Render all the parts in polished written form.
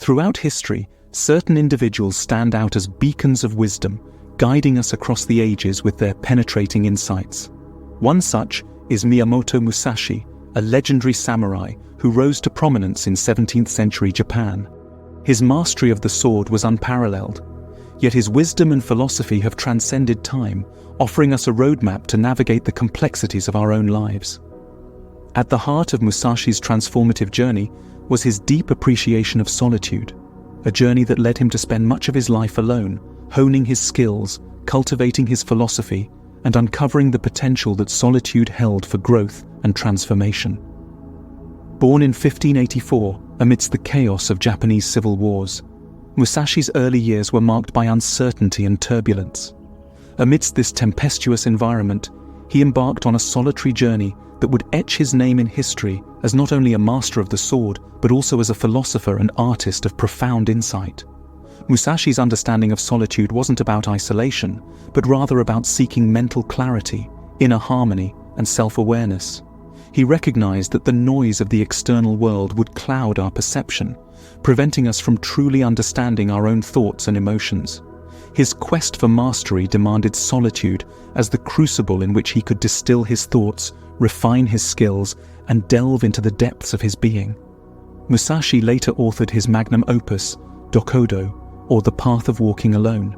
Throughout history, certain individuals stand out as beacons of wisdom, guiding us across the ages with their penetrating insights. One such is Miyamoto Musashi, a legendary samurai who rose to prominence in 17th century Japan. His mastery of the sword was unparalleled, yet his wisdom and philosophy have transcended time, offering us a roadmap to navigate the complexities of our own lives. At the heart of Musashi's transformative journey was his deep appreciation of solitude, a journey that led him to spend much of his life alone, honing his skills, cultivating his philosophy, and uncovering the potential that solitude held for growth and transformation. Born in 1584, amidst the chaos of Japanese civil wars, Musashi's early years were marked by uncertainty and turbulence. Amidst this tempestuous environment, he embarked on a solitary journey that would etch his name in history as not only a master of the sword, but also as a philosopher and artist of profound insight. Musashi's understanding of solitude wasn't about isolation, but rather about seeking mental clarity, inner harmony, and self-awareness. He recognized that the noise of the external world would cloud our perception, preventing us from truly understanding our own thoughts and emotions. His quest for mastery demanded solitude as the crucible in which he could distill his thoughts, refine his skills, and delve into the depths of his being. Musashi later authored his magnum opus, Dokkodo, or The Path of Walking Alone.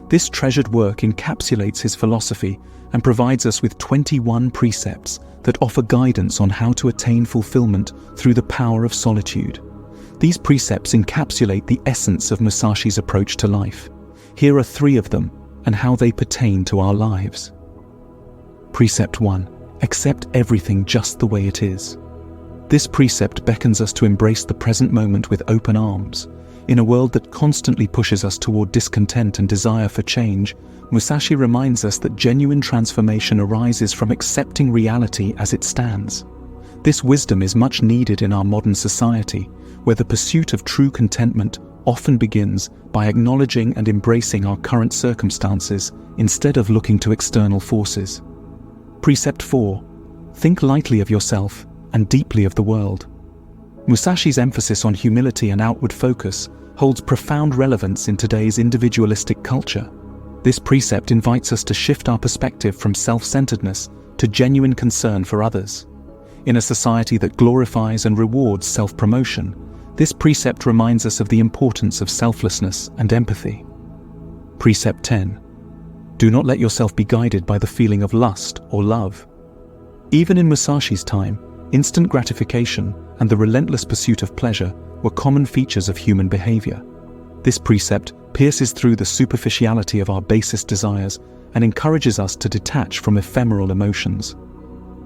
This treasured work encapsulates his philosophy and provides us with 21 precepts that offer guidance on how to attain fulfillment through the power of solitude. These precepts encapsulate the essence of Musashi's approach to life. Here are 3 of them, and how they pertain to our lives. Precept 1. Accept everything just the way it is. This precept beckons us to embrace the present moment with open arms. In a world that constantly pushes us toward discontent and desire for change, Musashi reminds us that genuine transformation arises from accepting reality as it stands. This wisdom is much needed in our modern society, where the pursuit of true contentment often begins by acknowledging and embracing our current circumstances instead of looking to external forces. Precept 4. Think lightly of yourself and deeply of the world. Musashi's emphasis on humility and outward focus holds profound relevance in today's individualistic culture. This precept invites us to shift our perspective from self-centeredness to genuine concern for others. In a society that glorifies and rewards self-promotion, this precept reminds us of the importance of selflessness and empathy. Precept 10. Do not let yourself be guided by the feeling of lust or love. Even in Musashi's time, instant gratification and the relentless pursuit of pleasure were common features of human behavior. This precept pierces through the superficiality of our basest desires and encourages us to detach from ephemeral emotions.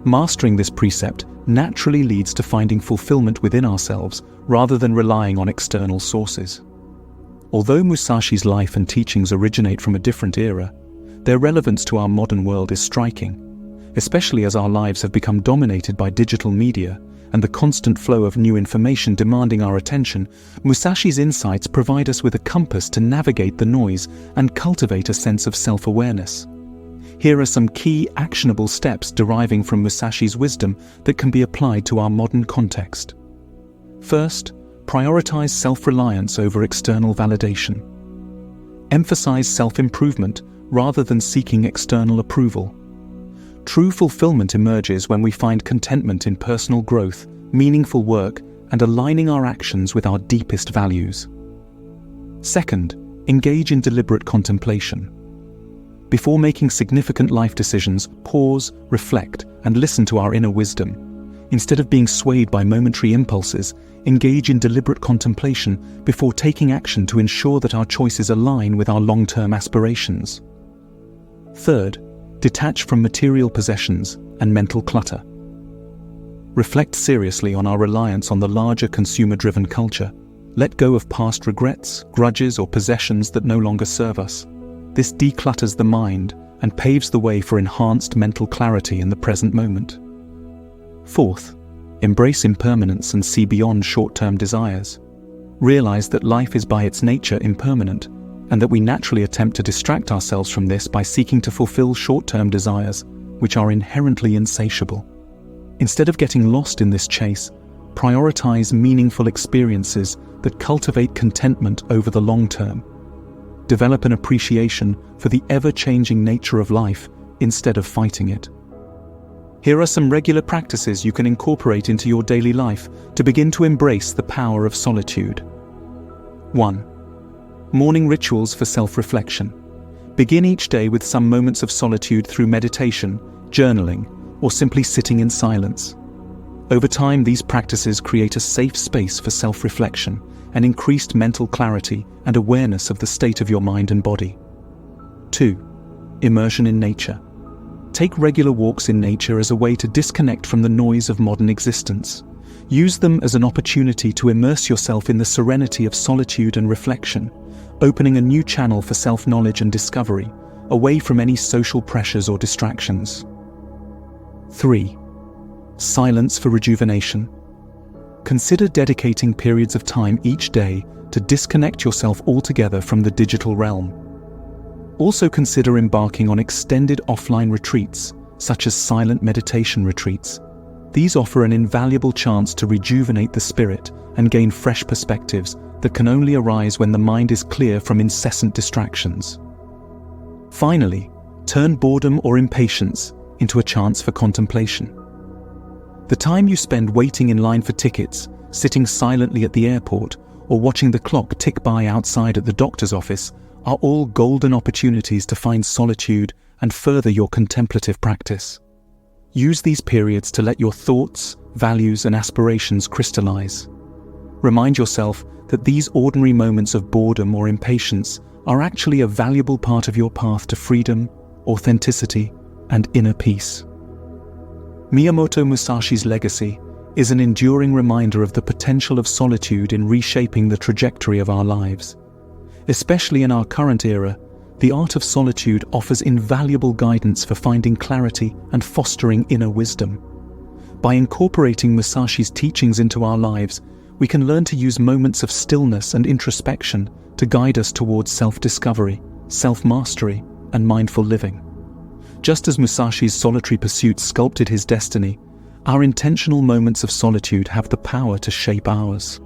Mastering this precept naturally leads to finding fulfillment within ourselves rather than relying on external sources. Although Musashi's life and teachings originate from a different era, their relevance to our modern world is striking, especially as our lives have become dominated by digital media and the constant flow of new information demanding our attention. Musashi's insights provide us with a compass to navigate the noise and cultivate a sense of self-awareness. Here are some key actionable steps deriving from Musashi's wisdom that can be applied to our modern context. First, prioritize self-reliance over external validation. Emphasize self-improvement rather than seeking external approval. True fulfillment emerges when we find contentment in personal growth, meaningful work, and aligning our actions with our deepest values. Second, engage in deliberate contemplation. Before making significant life decisions, pause, reflect, and listen to our inner wisdom. Instead of being swayed by momentary impulses, engage in deliberate contemplation before taking action to ensure that our choices align with our long-term aspirations. Third, detach from material possessions and mental clutter. Reflect seriously on our reliance on the larger consumer-driven culture. Let go of past regrets, grudges, or possessions that no longer serve us. This declutters the mind and paves the way for enhanced mental clarity in the present moment. Fourth, embrace impermanence and see beyond short-term desires. Realize that life is by its nature impermanent, and that we naturally attempt to distract ourselves from this by seeking to fulfill short-term desires, which are inherently insatiable. Instead of getting lost in this chase, prioritize meaningful experiences that cultivate contentment over the long term. Develop an appreciation for the ever-changing nature of life instead of fighting it. Here are some regular practices you can incorporate into your daily life to begin to embrace the power of solitude. 1. Morning rituals for self-reflection. Begin each day with some moments of solitude through meditation, journaling, or simply sitting in silence. Over time, these practices create a safe space for self-reflection and increased mental clarity and awareness of the state of your mind and body. 2. Immersion in nature. Take regular walks in nature as a way to disconnect from the noise of modern existence. Use them as an opportunity to immerse yourself in the serenity of solitude and reflection, opening a new channel for self-knowledge and discovery, away from any social pressures or distractions. 3. Silence for rejuvenation. Consider dedicating periods of time each day to disconnect yourself altogether from the digital realm. Also consider embarking on extended offline retreats, such as silent meditation retreats. These offer an invaluable chance to rejuvenate the spirit and gain fresh perspectives that can only arise when the mind is clear from incessant distractions. Finally, turn boredom or impatience into a chance for contemplation. The time you spend waiting in line for tickets, sitting silently at the airport, or watching the clock tick by outside at the doctor's office are all golden opportunities to find solitude and further your contemplative practice. Use these periods to let your thoughts, values, and aspirations crystallize. Remind yourself that these ordinary moments of boredom or impatience are actually a valuable part of your path to freedom, authenticity, and inner peace. Miyamoto Musashi's legacy is an enduring reminder of the potential of solitude in reshaping the trajectory of our lives. Especially in our current era, the art of solitude offers invaluable guidance for finding clarity and fostering inner wisdom. By incorporating Musashi's teachings into our lives, we can learn to use moments of stillness and introspection to guide us towards self-discovery, self-mastery, and mindful living. Just as Musashi's solitary pursuit sculpted his destiny, our intentional moments of solitude have the power to shape ours.